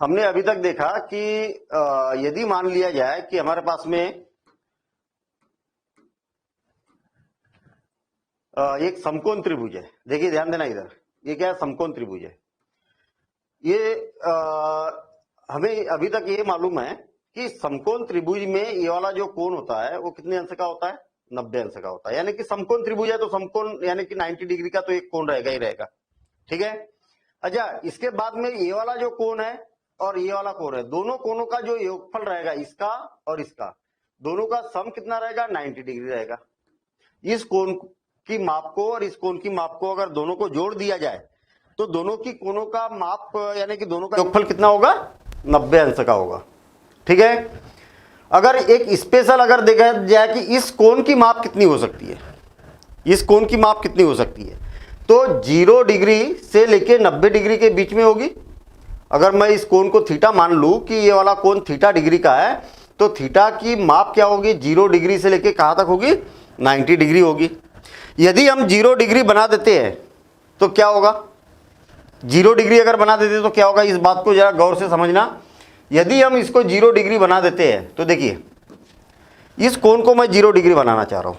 हमने अभी तक देखा कि यदि मान लिया जाए कि हमारे पास में एक समकोण त्रिभुज है। देखिए ध्यान देना इधर, ये क्या है, समकोण त्रिभुज है। ये हमें अभी तक ये मालूम है कि समकोण त्रिभुज में ये वाला जो कोण होता है वो कितने अंश का होता है, 90 अंश का होता है। यानी कि समकोण त्रिभुज है तो समकोण यानी कि 90 डिग्री का तो एक कोण रहेगा ही रहेगा। ठीक है। अच्छा, इसके बाद में ये वाला जो कोण है और ये वाला कोण है, दोनों कोणों का जो योगफल रहेगा, इसका और इसका, दोनों का सम कितना रहेगा, 90 डिग्री रहेगा। इस कोण की माप को और इस कोण की माप को अगर दोनों को जोड़ दिया जाए तो दोनों की कोणों का माप यानी कि दोनों का योगफल कितना होगा, 90 अंश का होगा। ठीक है। अगर एक स्पेशल अगर देखा जाए कि इस कोण की माप कितनी हो सकती है, इस कोण की माप कितनी हो सकती है, तो 0 डिग्री से लेके 90 डिग्री के बीच में होगी। अगर मैं इस कोण को थीटा मान लूं कि ये वाला कोण थीटा डिग्री का है, तो थीटा की माप क्या होगी, 0 डिग्री से लेके कहां तक होगी, 90 डिग्री होगी। यदि हम 0 डिग्री बना देते हैं तो क्या होगा, 0 डिग्री अगर बना देते तो क्या होगा, इस बात को जरा गौर से समझना। यदि हम इसको 0 डिग्री बना देते हैं तो देखिए इस कोण को मैं 0 डिग्री बनाना चाह रहा हूं।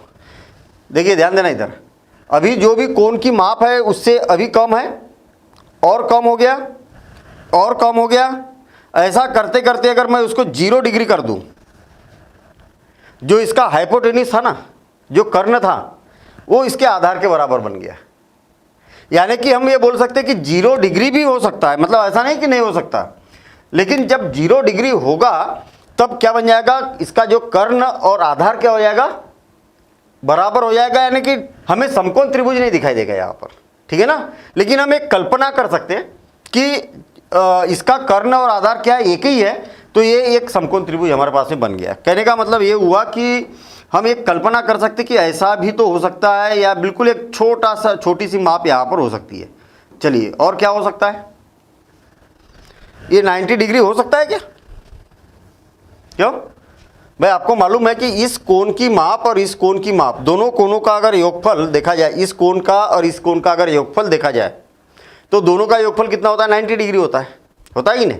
देखिए ध्यान देना इधर, अभी जो भी कोण की माप है उससे अभी कम है, और कम हो गया, और कम हो गया। ऐसा करते करते अगर मैं उसको 0 डिग्री कर दूं, जो इसका हाइपोटेन्यूज था ना, जो कर्ण था, वो इसके आधार के बराबर बन गया। यानी कि हम ये बोल सकते हैं कि 0 डिग्री भी हो सकता है, मतलब ऐसा नहीं कि नहीं हो सकता, लेकिन जब 0 डिग्री होगा तब क्या बन जाएगा, इसका जो कर्ण और आधार क्या हो जाएगा, बराबर हो जाएगा। यानी कि हमें समकोण त्रिभुज नहीं दिखाई देगा यहाँ पर, ठीक है ना। लेकिन हम एक कल्पना कर सकते हैं कि इसका कर्ण और आधार क्या है, एक ही है, तो ये एक समकोण त्रिभुज हमारे पास में बन गया। कहने का मतलब ये हुआ कि हम एक कल्पना कर सकते कि ऐसा भी तो हो सकता है, या बिल्कुल एक छोटी सी माप यहाँ पर हो सकती है। चलिए, और क्या हो सकता है, ये 90 डिग्री हो सकता है क्या, क्यों भाई, आपको मालूम है कि इस कोण की माप और इस कोण की माप, दोनों कोणों का अगर योगफल देखा जाए, इस कोण का और इस कोण का अगर योगफल देखा जाए तो दोनों का योगफल कितना होता है, 90 डिग्री होता है, होता है कि नहीं।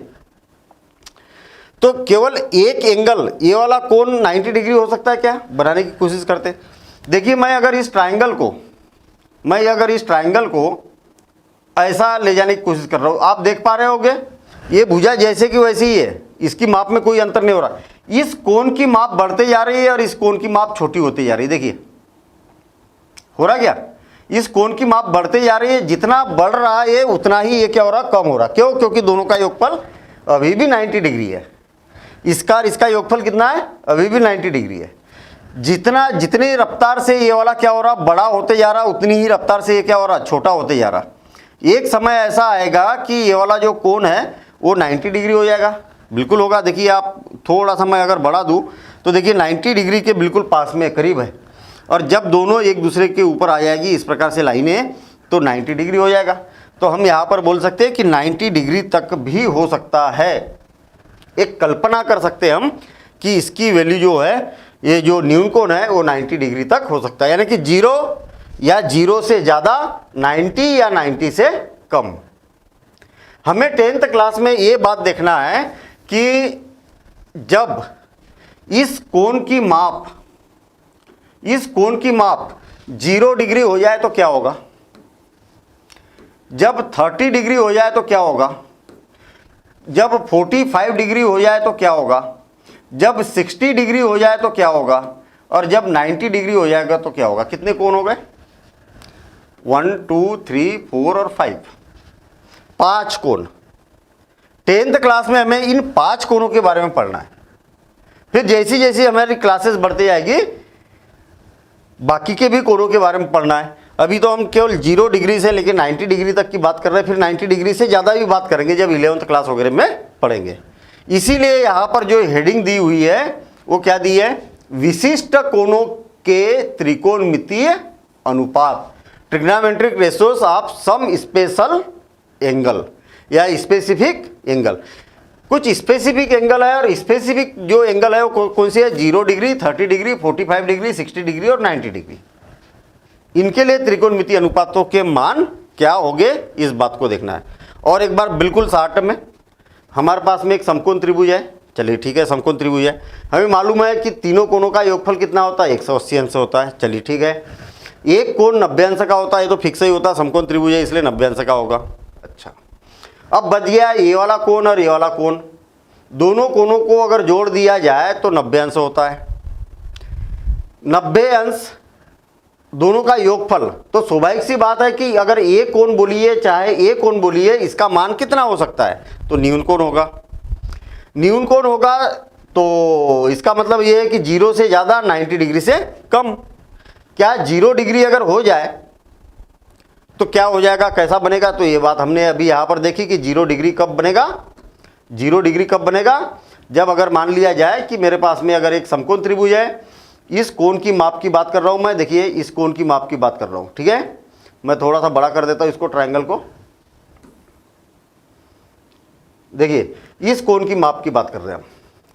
तो केवल एक एंगल, ये वाला कोण 90 डिग्री हो सकता है क्या, बनाने की कोशिश करते। देखिए मैं अगर इस ट्राइंगल को ऐसा ले जाने की कोशिश कर रहा हूं, आप देख पा रहे होगे ये भुजा जैसे कि वैसे ही है, इसकी माप में कोई अंतर नहीं हो रहा। इस कोण की माप बढ़ते जा रही है और इस कोण की माप छोटी होती जा रही है। देखिए हो रहा क्या, इस कोण की माप बढ़ते जा रही है, जितना बढ़ रहा है उतना ही ये क्या हो रहा, कम हो रहा। क्यों, क्योंकि दोनों का योगफल अभी भी 90 डिग्री है। इसका और इसका योगफल कितना है, अभी भी 90 डिग्री है। जितनी रफ्तार से ये वाला क्या हो रहा, बड़ा होते जा रहा, उतनी ही रफ्तार से ये क्या हो रहा, छोटा होते जा रहा। एक समय ऐसा आएगा कि ये वाला जो कोण है वो 90 डिग्री हो जाएगा, बिल्कुल होगा। देखिए आप थोड़ा सा मैं अगर बढ़ा दूं तो देखिए 90 डिग्री के बिल्कुल पास में करीब है, और जब दोनों एक दूसरे के ऊपर आ जाएगी इस प्रकार से लाइनें, तो 90 डिग्री हो जाएगा। तो हम यहाँ पर बोल सकते हैं कि 90 डिग्री तक भी हो सकता है। एक कल्पना कर सकते हैं हम कि इसकी वैल्यू जो है, ये जो न्यून कोण है वो 90 डिग्री तक हो सकता है, यानी कि 0 या 0 से ज़्यादा, 90 या 90 से कम। हमें 10th क्लास में ये बात देखना है कि जब इस कोण की माप 0 डिग्री हो जाए तो क्या होगा, जब 30 डिग्री हो जाए तो क्या होगा, जब 45 डिग्री हो जाए तो क्या होगा, जब 60 डिग्री हो जाए तो क्या होगा, और जब 90 डिग्री हो जाएगा तो क्या होगा। कितने कोण हो गए, 1 2 3 4 और 5, 5 कोण। 10th क्लास में हमें इन 5 कोणों के बारे में पढ़ना है। फिर जैसी जैसी हमारी क्लासेस बढ़ती जाएगी बाकी के भी कोणों के बारे में पढ़ना है। अभी तो हम केवल 0 डिग्री से लेकर 90 डिग्री तक की बात कर रहे हैं, फिर 90 डिग्री से ज़्यादा भी बात करेंगे जब 11th क्लास वगैरह में पढ़ेंगे। इसीलिए यहाँ पर जो हेडिंग दी हुई है वो क्या दी है, विशिष्ट कोणों के त्रिकोणमितीय अनुपात, trigonometric ratios of some special angle या स्पेसिफिक एंगल। कुछ स्पेसिफिक एंगल है, और स्पेसिफिक जो एंगल है वो कौन सी है, 0 डिग्री, 30 डिग्री, 45 डिग्री, 60 डिग्री और 90 डिग्री। इनके लिए त्रिकोणमितीय अनुपातों के मान क्या होंगे, इस बात को देखना है। और एक बार बिल्कुल शॉर्ट में हमारे पास में एक समकोण त्रिभुज है, चलिए ठीक है, समकोण त्रिभुज है। हमें मालूम है कि तीनों कोणों का योगफल कितना होता है, 180 अंश होता है, चलिए ठीक है। एक कोण 90 अंश का होता है, ये तो फिक्स ही होता है, समकोण त्रिभुज है इसलिए 90 अंश का होगा। अच्छा, अब बच गया ये वाला कोण और ये वाला कोण, दोनों कोणों को अगर जोड़ दिया जाए तो 90 अंश होता है। 90 अंश दोनों का योगफल, तो स्वाभाविक सी बात है कि अगर ए कोण बोलिए चाहे ए कोण बोलिए, इसका मान कितना हो सकता है, तो न्यून कोण होगा। न्यून कोण होगा तो इसका मतलब ये है कि 0 से ज़्यादा, 90 डिग्री से कम। क्या 0 डिग्री अगर हो जाए तो क्या हो जाएगा, कैसा बनेगा, तो ये बात हमने अभी यहाँ पर देखी कि 0 डिग्री कब बनेगा। 0 डिग्री कब बनेगा, जब अगर मान लिया जाए कि मेरे पास में अगर एक समकोण त्रिभुज है, इस कोण की माप की बात कर रहा हूं मैं, देखिए इस कोण की माप की बात कर रहा हूं, ठीक है। मैं थोड़ा सा बड़ा कर देता हूं इसको, ट्रायंगल को, देखिए इस कोण की माप की बात कर रहे हैं हम।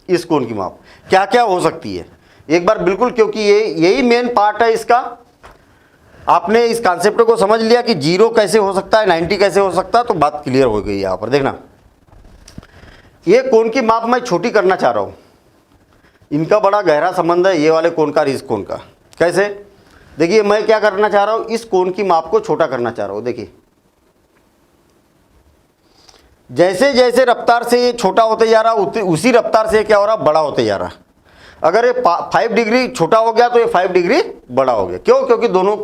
इस कोण की माप क्या क्या हो सकती है एक बार बिल्कुल, क्योंकि यही मेन पार्ट है इसका। आपने इस कॉन्सेप्ट को समझ लिया कि 0 कैसे हो सकता है, 90 कैसे हो सकता है, तो बात क्लियर हो गई। यहां पर देखना, ये कोण की माप मैं छोटी करना चाह रहा हूं। इनका बड़ा गहरा संबंध है ये वाले कोण का और इस कोण का। कैसे, देखिए मैं क्या करना चाह रहा हूं, इस कोण की माप को छोटा करना चाह रहा हूं। देखिए जैसे जैसे रफ्तार से ये छोटा होते जा रहा, उसी रफ्तार से क्या हो रहा, बड़ा होते जा रहा। अगर ये 5 डिग्री छोटा हो गया तो ये 5 डिग्री बड़ा हो गया। क्यों, क्योंकि दोनों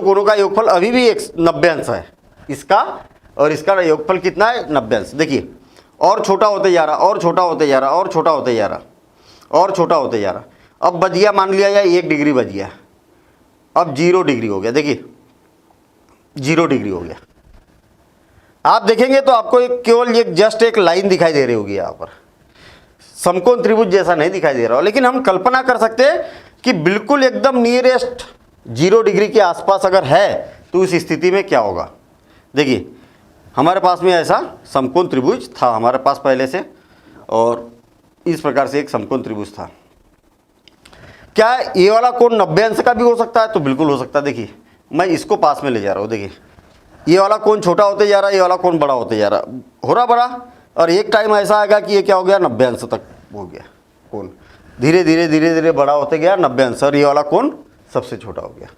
कोणों का योगफल अभी भी 90 अंश है, इसका और इसका योगफल कितना है, 90 अंश। देखिए और छोटा होते जा रहा, और छोटा होते जा रहा, और छोटा होते जा रहा, और छोटा होते जा रहा। अब बच गया, मान लिया जाए 1 डिग्री बच गया, अब 0 डिग्री हो गया। देखिए 0 डिग्री हो गया। आप देखेंगे तो आपको केवल एक जस्ट एक लाइन दिखाई दे रही होगी यहाँ पर, समकोण त्रिभुज जैसा नहीं दिखाई दे रहा हो, लेकिन हम कल्पना कर सकते हैं कि बिल्कुल एकदम नियरेस्ट 0 डिग्री के आसपास अगर है तो उस स्थिति में क्या होगा। देखिए हमारे पास में ऐसा समकोण त्रिभुज था हमारे पास पहले से, और इस प्रकार से एक समकोण त्रिभुज था। क्या ये वाला कोण 90 अंश का भी हो सकता है, तो बिल्कुल हो सकता है। देखिए मैं इसको पास में ले जा रहा हूँ, देखिए ये वाला कोण छोटा होते जा रहा है, ये वाला कोण बड़ा होते जा रहा, हो रहा बड़ा, और एक टाइम ऐसा आएगा कि ये क्या हो गया, 90 अंश तक हो गया कोण, धीरे धीरे धीरे धीरे बड़ा होते गया 90 अंश, और ये वाला कोण सबसे छोटा हो गया।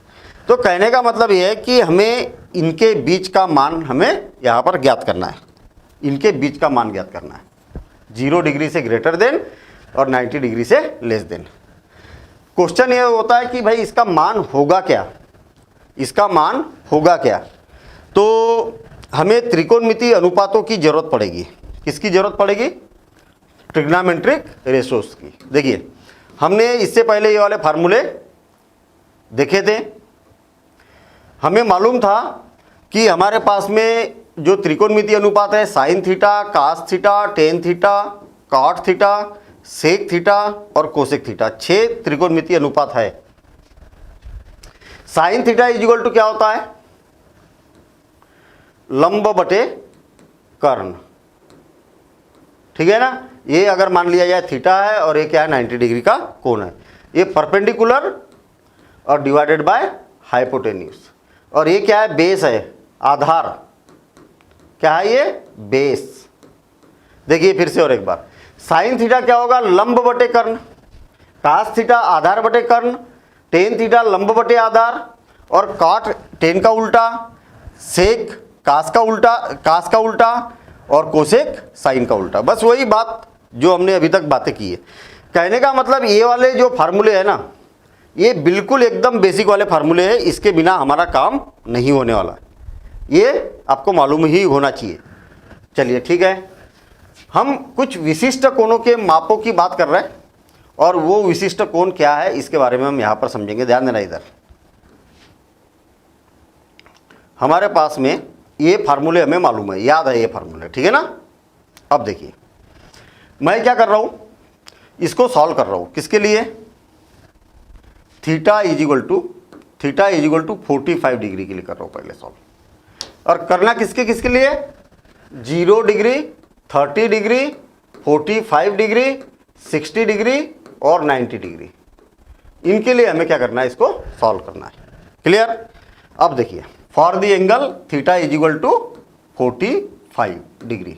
तो कहने का मतलब ये है कि हमें इनके बीच का मान हमें यहाँ पर ज्ञात करना है, इनके बीच का मान ज्ञात करना है, 0 डिग्री से ग्रेटर देन और 90 डिग्री से लेस देन। क्वेश्चन ये होता है कि भाई इसका मान होगा क्या, इसका मान होगा क्या, तो हमें त्रिकोणमितीय अनुपातों की जरूरत पड़ेगी। किसकी जरूरत पड़ेगी, ट्रिग्नोमेट्रिक रेशोस की। देखिए हमने इससे पहले ये वाले फार्मूले देखे थे, हमें मालूम था कि हमारे पास में जो त्रिकोणमितीय अनुपात है, sine theta, cos theta, tan theta, cot theta, sec theta और कोसेक थीटा, 6 त्रिकोणमितीय अनुपात है। Sine theta is equal to क्या होता है, लंब बटे कर्ण, ठीक है ना। ये अगर मान लिया जाए थीटा है और ये क्या है, 90 डिग्री का कोण है। ये परपेंडिकुलर और डिवाइडेड बाय हाइपोटेन्यूज, और ये क्या है, बेस है, आधार। क्या है ये, बेस। देखिए फिर से और एक बार, साइन थीटा क्या होगा, लंब बटे कर्ण, कास थीटा आधार बटे कर्ण, टेन थीटा लंब बटे आधार, और कॉट टेन का उल्टा, सेक कास का उल्टा, और कोसेक साइन का उल्टा। बस वही बात जो हमने अभी तक बातें की है। कहने का मतलब ये वाले जो फार्मूले है ना, ये बिल्कुल एकदम बेसिक वाले फार्मूले हैं, इसके बिना हमारा काम नहीं होने वाला, ये आपको मालूम ही होना चाहिए। चलिए ठीक है, हम कुछ विशिष्ट कोणों के मापों की बात कर रहे हैं, और वो विशिष्ट कोण क्या है इसके बारे में हम यहां पर समझेंगे। ध्यान देना, इधर हमारे पास में ये फार्मूले हमें मालूम है, याद है ये फार्मूले, ठीक है ना। अब देखिए मैं क्या कर रहा हूं, इसको सॉल्व कर रहा हूं, किसके लिए, theta is equal to 45 degree के लिए कर रहा हूं पहले सॉल्व, और करना किसके किसके लिए, 0 डिग्री, 30 डिग्री, 45 डिग्री, 60 डिग्री और 90 डिग्री, इनके लिए हमें क्या करना है, इसको सॉल्व करना है। क्लियर। अब देखिए, for the angle theta is equal to 45 degree,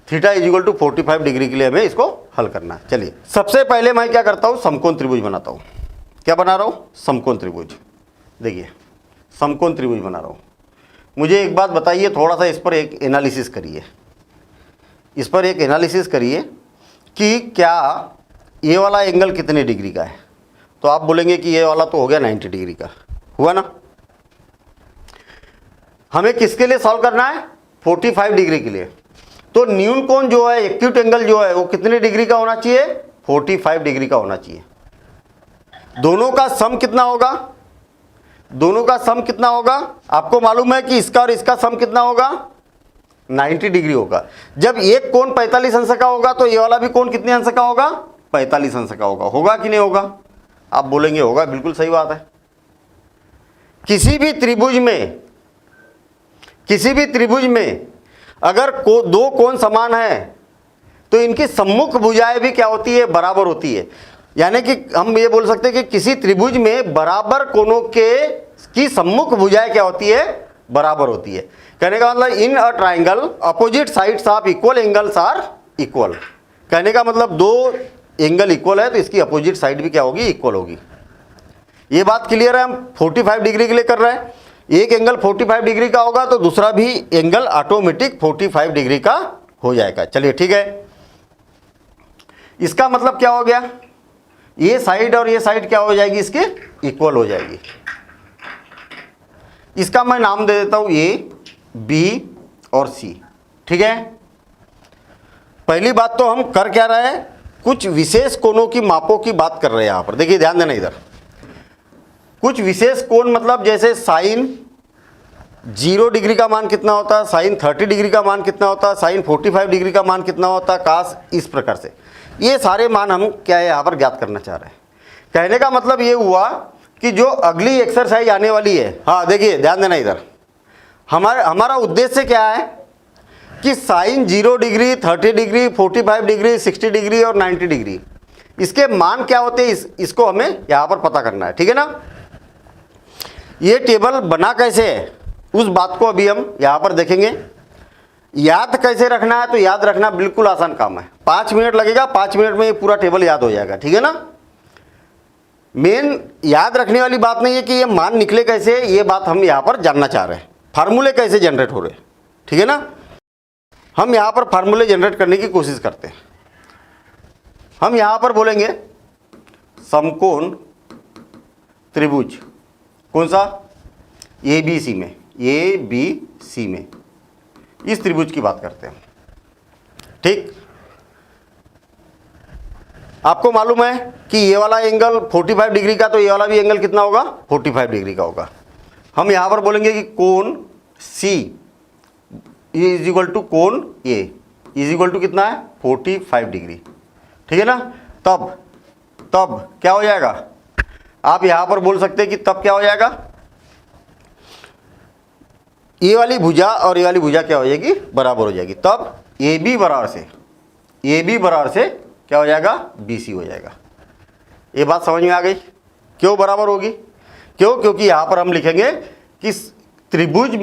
theta is equal to 45 degree के लिए हमें इसको हल करना है। चलिए सबसे पहले मैं क्या करता हूँ, समकोण त्रिभुज बनाता हूँ। क्या बना रहा हूँ, समकोण त्रिभुज। देखिए समकोण त्रिभुज बना रहा हूँ। मुझे एक बात बताइए, थोड़ा सा इस पर एक एनालिसिस करिए, इस पर एक एनालिसिस करिए कि क्या ये वाला एंगल कितने डिग्री का है। तो आप बोलेंगे कि ये वाला तो हो गया 90 डिग्री का, हुआ ना। हमें किसके लिए सॉल्व करना है, 45 डिग्री के लिए। तो न्यून कोण जो है, एक्यूट एंगल जो है, वो कितने डिग्री का होना चाहिए, 45 डिग्री का होना चाहिए। दोनों का सम कितना होगा, दोनों का सम कितना होगा, आपको मालूम है कि इसका और इसका सम कितना होगा, 90 डिग्री होगा। जब एक कोण 45 अंश का होगा तो ये वाला भी कोण कितने अंश का होगा, 45 अंश का होगा। होगा कि नहीं होगा, आप बोलेंगे होगा, बिल्कुल सही बात है। किसी भी त्रिभुज में, किसी भी त्रिभुज में अगर दो कोण समान है तो इनकी सम्मुख भुजाएं भी क्या होती है, बराबर होती है। यानी कि हम ये बोल सकते हैं कि किसी त्रिभुज में बराबर कोणों की सम्मुख भुजाएं क्या होती है, बराबर होती है। कहने का मतलब in a triangle opposite sides of equal angles are equal. कहने का मतलब दो एंगल इक्वल है तो इसकी अपोजिट साइड भी क्या होगी, इक्वल होगी। ये बात क्लियर है। हम 45 डिग्री के लिए कर रहे हैं, एक एंगल 45 डिग्री का होगा तो दूसरा भी एंगल ऑटोमेटिक 45 डिग्री का हो जाएगा। चलिए ठीक है, इसका मतलब क्या हो गया, ये साइड और ये साइड क्या हो जाएगी, इसके इक्वल हो जाएगी। इसका मैं नाम दे देता हूं ए, बी और सी। ठीक है, पहली बात तो हम कर क्या रहे हैं, कुछ विशेष कोणों की मापों की बात कर रहे हैं। यहां पर देखिए, ध्यान देना इधर, कुछ विशेष कोण मतलब जैसे साइन 0 डिग्री का मान कितना होता है, साइन 30 डिग्री का मान कितना होता है, साइन 45 डिग्री का मान कितना होता है, कास, इस प्रकार से ये सारे मान हम क्या है यहाँ पर ज्ञात करना चाह रहे हैं। कहने का मतलब ये हुआ कि जो अगली एक्सरसाइज आने वाली है, हाँ देखिए ध्यान देना इधर, हमारा उद्देश्य क्या है कि sine 0 degree, 30 degree, 45 degree, 60 degree और 90 डिग्री, इसके मान क्या होते हैं, इसको हमें यहाँ पर पता करना है। ठीक है ना। ये टेबल बना कैसे है उस बात को अभी हम यहाँ पर देखेंगे। याद कैसे रखना है, तो याद रखना बिल्कुल आसान काम है, 5 मिनट लगेगा, 5 मिनट में ये पूरा टेबल याद हो जाएगा। ठीक है ना। मेन याद रखने वाली बात नहीं है कि ये मान निकले कैसे, ये बात हम यहाँ पर जानना चाह रहे हैं, फार्मूले कैसे जनरेट हो रहे हैं। ठीक है ना, हम यहाँ पर फार्मूले जनरेट करने की कोशिश करते हैं। हम यहाँ पर बोलेंगे समकोण त्रिभुज, कौन सा, ए बी सी में, ए बी सी में, इस त्रिभुज की बात करते हैं। ठीक, आपको मालूम है कि ये वाला एंगल 45 डिग्री का, तो ये वाला भी एंगल कितना होगा, 45 डिग्री का होगा। हम यहां पर बोलेंगे कि कोण सी इज इक्वल टू कोण ए इज इक्वल टू कितना है, 45 डिग्री। ठीक है ना। तब क्या हो जाएगा, आप यहां पर बोल सकते हैं कि तब क्या हो जाएगा, ये वाली भुजा और ये वाली भुजा क्या हो जाएगी, बराबर हो जाएगी। तब ए बी बराबर से क्या हो जाएगा, बी सी हो जाएगा। ये बात समझ में आ गई, क्यों बराबर होगी, क्यों, क्योंकि यहां पर हम लिखेंगे कि त्रिभुज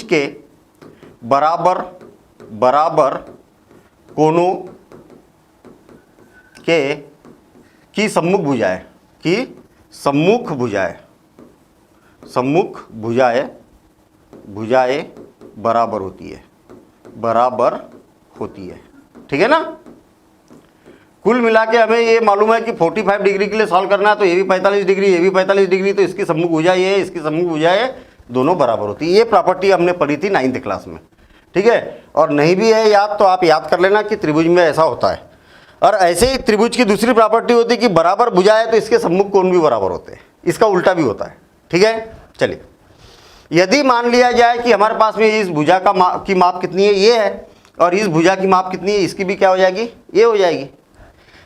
के बराबर कोणों की सम्मुख भुजाएं बराबर होती है। ठीक है ना। कुल मिला के हमें ये मालूम है कि 45 डिग्री के लिए सॉल्व करना है, तो ये भी 45 डिग्री, ये भी 45 डिग्री, तो इसकी सम्मुख भुजा ये है, इसकी सम्मुख भुजा है, दोनों बराबर होती है। ये प्रॉपर्टी हमने पढ़ी थी 9th क्लास में। ठीक है, और नहीं भी है याद तो आप याद कर लेना कि त्रिभुज में ऐसा होता है। और ऐसे ही त्रिभुज की दूसरी प्रॉपर्टी होती है कि बराबर भुजा है तो इसके सम्मुख कोण भी बराबर होते हैं, इसका उल्टा भी होता है। ठीक है, चलिए, यदि मान लिया जाए कि हमारे पास में इस भुजा की माप कितनी है, ये है, और इस भुजा की माप कितनी है, इसकी भी क्या हो जाएगी, ये हो जाएगी।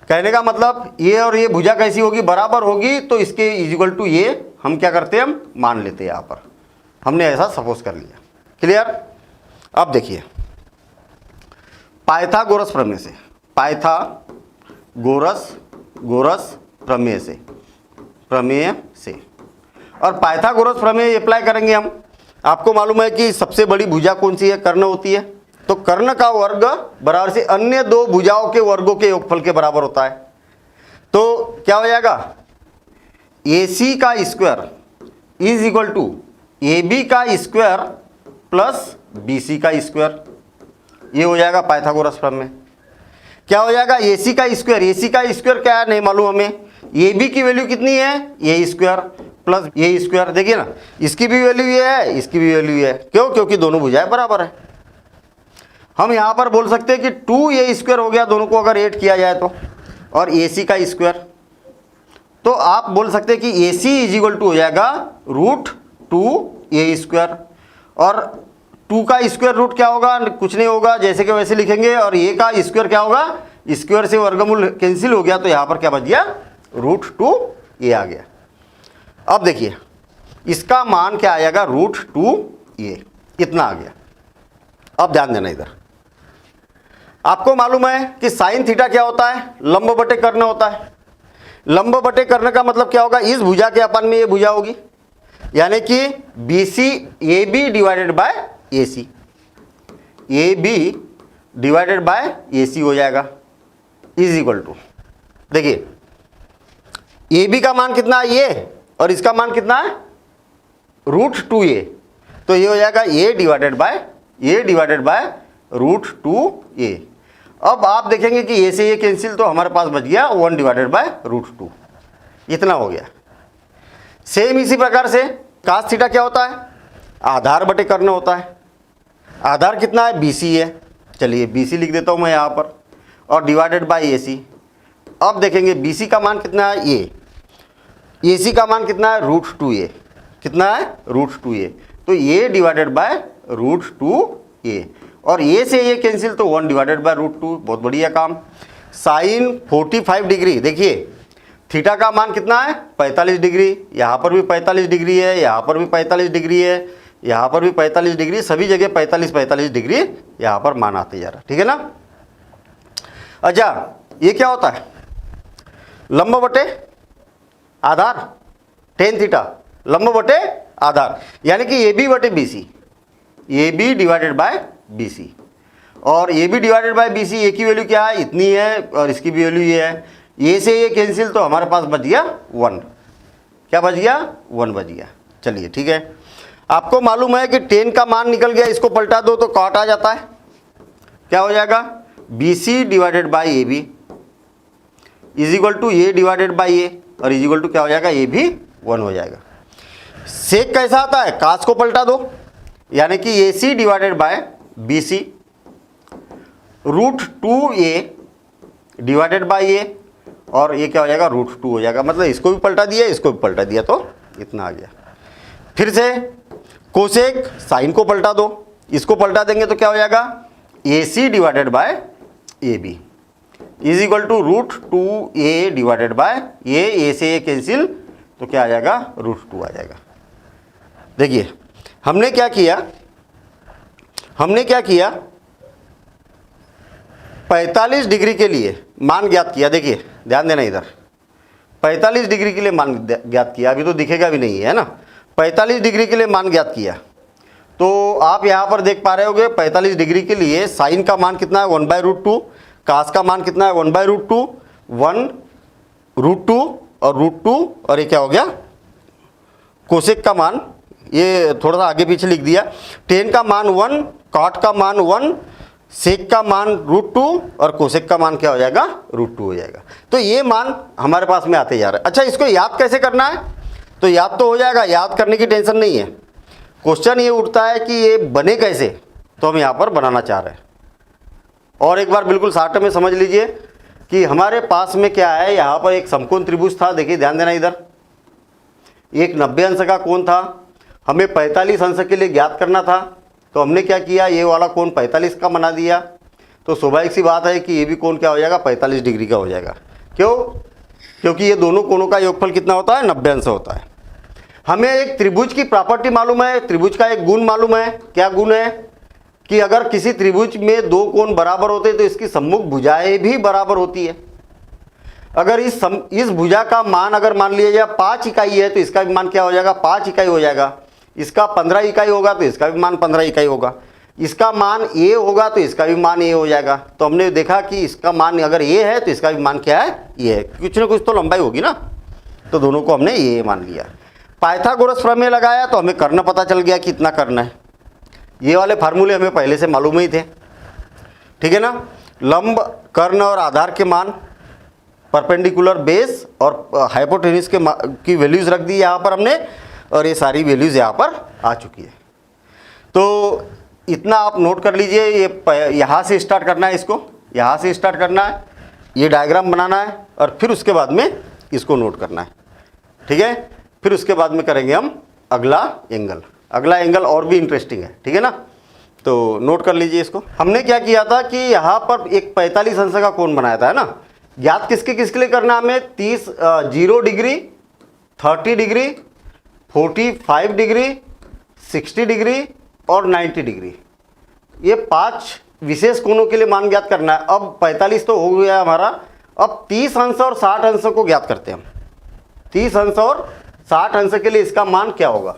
कहने का मतलब ये और ये भुजा कैसी होगी, बराबर होगी, तो इसके इज इक्वल टू ये हम क्या करते हैं, हम मान लेते हैं। यहाँ पर हमने ऐसा सपोज कर लिया। क्लियर। अब देखिए, पाइथागोरस प्रमेय से और पाइथागोरस प्रमेय अप्लाई करेंगे हम, आपको मालूम है कि सबसे बड़ी भुजा कौन सी है? कर्ण होती है। तो कर्ण का वर्ग बराबर से अन्य दो भुजाओं के वर्गों के योगफल के बराबर होता है। तो क्या हो जाएगा? AC का square is equal to AB का स्क्वायर प्लस BC का स्क्वायर। ये हो जाएगा पाइथागोरस प्रमेय में। क्या हो जाएगा? AC का स्क्वायर, AC का स्क्वायर क्या है नहीं मालूम हमें। AB की वैल्यू कितनी है? A square plus A square. देखिए ना, इसकी भी वैल्यू ये है, इसकी भी वैल्यू ये है। क्यों? क्योंकि दोनों भुजाएं बराबर है। हम यहां पर बोल सकते हैं कि 2A स्क्वायर हो गया, दोनों को अगर ऐड किया जाए तो, और AC का स्क्वायर। तो आप बोल सकते हैं कि AC इज इक्वल टू हो जाएगा √2A स्क्वायर, और 2 का स्क्वायर रूट क्या होगा? कुछ नहीं होगा, जैसे कि वैसे लिखेंगे। और A का स्क्वायर क्या होगा? स्क्वायर से वर्गमूल कैंसिल हो गया, तो यहां पर क्या बच गया? √2A आ गया। अब देखिए इसका मान क्या आएगा? √2A, इतना आ गया। अब ध्यान देना, इधर आपको मालूम है कि साइन थीटा क्या होता है? लंब बटे कर्ण होता है। लंब बटे कर्ण का मतलब क्या होगा? इस भुजा के अपन में ये भुजा होगी, यानी कि BC AB divided by AC, AB divided by AC हो जाएगा, इज इक्वल टू, देखिए AB का मान कितना है? ये, और इसका मान कितना है? √2A। तो ये हो जाएगा A डिवाइडेड बाय √2A। अब आप देखेंगे कि A से ये कैंसिल, तो हमारे पास बच गया 1 डिवाइडेड बाय √2, इतना हो गया। सेम इसी प्रकार से cos थीटा क्या होता है? आधार बटे कर्ण होता है। आधार कितना है? BC है। चलिए BC लिख देता हूं मैं यहां पर, और डिवाइडेड बाय AC। अब देखेंगे BC का मान कितना है? ये। AC का मान कितना है? √2A। कितना है? √2A। तो A डिवाइडेड बाय √2A, और A से ये कैंसिल, तो 1 डिवाइडेड बाय √2। बहुत बढ़िया काम। साइन 45 डिग्री, देखिए थीटा का मान कितना है? 45 डिग्री। यहाँ पर भी 45 डिग्री है, यहाँ पर भी 45 डिग्री है, यहाँ पर भी 45 डिग्री, सभी जगह 45 डिग्री यहाँ पर मान आते जा रहा, ठीक है ना। अच्छा, ये क्या होता है? लंब बटे आधार, tan थीटा लंब बटे आधार, यानी कि AB बटे BC, AB divided by BC। और AB divided by BC, A की वैल्यू क्या है? इतनी है, और इसकी भी वैल्यू ये है। A से ये कैंसिल, तो हमारे पास बच गया 1। क्या बच गया? 1 बच गया। चलिए ठीक है। आपको मालूम है कि tan का मान निकल गया, इसको पलटा दो तो cot आ जाता है। क्या हो जाएगा? BC divided by AB is equal to A divided by A, और इज इक्वल टू क्या हो जाएगा? A भी 1 हो जाएगा। सेक कैसा आता है? कास को पलटा दो, यानी कि AC divided bye BC √2A divided by A, और ये क्या हो जाएगा? √2 हो जाएगा। मतलब इसको भी पलटा दिया, इसको भी पलटा दिया, तो इतना आ गया। फिर से कोसेक साइन को पलटा दो, इसको पलटा देंगे तो क्या हो जाएगा? AC divided by AB is equal to √2A divided by A से A कैंसिल, तो क्या आ जाएगा? √2 आ जाएगा। देखिए हमने क्या किया? 45 डिग्री के लिए मान ज्ञात किया। देखिए ध्यान देना, इधर 45 डिग्री के लिए मान ज्ञात किया। अभी तो दिखेगा भी नहीं है ना। 45 डिग्री के लिए मान ज्ञात किया, तो आप यहाँ पर देख पा रहे होगे 45 डिग्री के लिए साइन का मान कितना है? 1/√2। कास का मान कितना है? 1/√2, 1√2 और √2, और ये क्या हो गया? कोसेक का मान, ये थोड़ा सा आगे पीछे लिख दिया। tan का मान 1, cot का मान 1, सेक का मान √2, और कोसेक का मान क्या हो जाएगा? √2 हो जाएगा। तो ये मान हमारे पास में आते जा रहा है। अच्छा, इसको याद कैसे करना है? तो याद तो हो जाएगा, याद करने की टेंशन नहीं है। क्वेश्चन ये उठता है कि ये बने कैसे, तो हम यहाँ पर बनाना चाह रहे हैं। और एक बार बिल्कुल शॉर्ट में समझ लीजिए कि हमारे पास में क्या है। यहाँ पर एक समकोण त्रिभुज था। देखिए ध्यान देना, इधर एक 90 अंश का कोण था, हमें 45 अंश के लिए ज्ञात करना था। तो हमने क्या किया? ये वाला कोण 45 का बना दिया। तो स्वाभाविक सी बात है कि ये भी कोण क्या हो जाएगा? 45 डिग्री का हो जाएगा। क्यों? क्योंकि ये दोनों कोणों का योगफल कितना होता है? 90 अंश होता है। हमें एक त्रिभुज की प्रॉपर्टी मालूम है, त्रिभुज का एक गुण मालूम है। क्या गुण है? कि अगर किसी त्रिभुज में दो कोण बराबर होते हैं तो इसकी सम्मुख भुजाएं भी बराबर होती है। अगर इस भुजा का मान अगर मान लिया जाए 5 इकाई है, तो इसका भी मान क्या हो जाएगा? 5 इकाई हो जाएगा। इसका 15 इकाई होगा तो इसका भी मान 15 इकाई होगा, इसका मान ए होगा तो इसका भी मान ए हो जाएगा। तो हमने देखा कि इसका मान अगर ए है तो इसका भी मान क्या है, ये है, कुछ ना कुछ तो लंबाई होगी ना, तो दोनों को हमने ये मान लिया। पाइथागोरस प्रमेय लगाया तो हमें कर्ण पता चल गया कितना कर्ण है, ये वाले फार्मूले हमें पहले से मालूम ही थे, ठीक है ना। लंब, कर्ण और आधार के मान, परपेंडिकुलर बेस और हाइपोटेन्यूज की वैल्यूज रख दी यहाँ पर हमने, और ये सारी वैल्यूज यहाँ पर आ चुकी है। तो इतना आप नोट कर लीजिए, ये यहाँ से स्टार्ट करना है, इसको यहाँ से स्टार्ट करना है, ये डायग्राम बनाना है और फिर उसके बाद में इसको नोट करना है, ठीक है। फिर उसके बाद में करेंगे हम अगला एंगल। अगला एंगल और भी इंटरेस्टिंग है, ठीक है ना। तो नोट कर लीजिए इसको। हमने क्या किया था कि यहाँ पर एक 45 अंश का कोण बनाया था, है ना। ज्ञात किसके किसके लिए करना हमें, 0 डिग्री, 30 डिग्री, 45 डिग्री, 60 डिग्री और 90 डिग्री, ये 5 विशेष कोणों के लिए मान ज्ञात करना है। अब 45 तो हो गया हमारा, अब 30 अंश और 60 अंश को ज्ञात करते हैं हम। 30 अंश और 60 अंश के लिए इसका मान क्या होगा।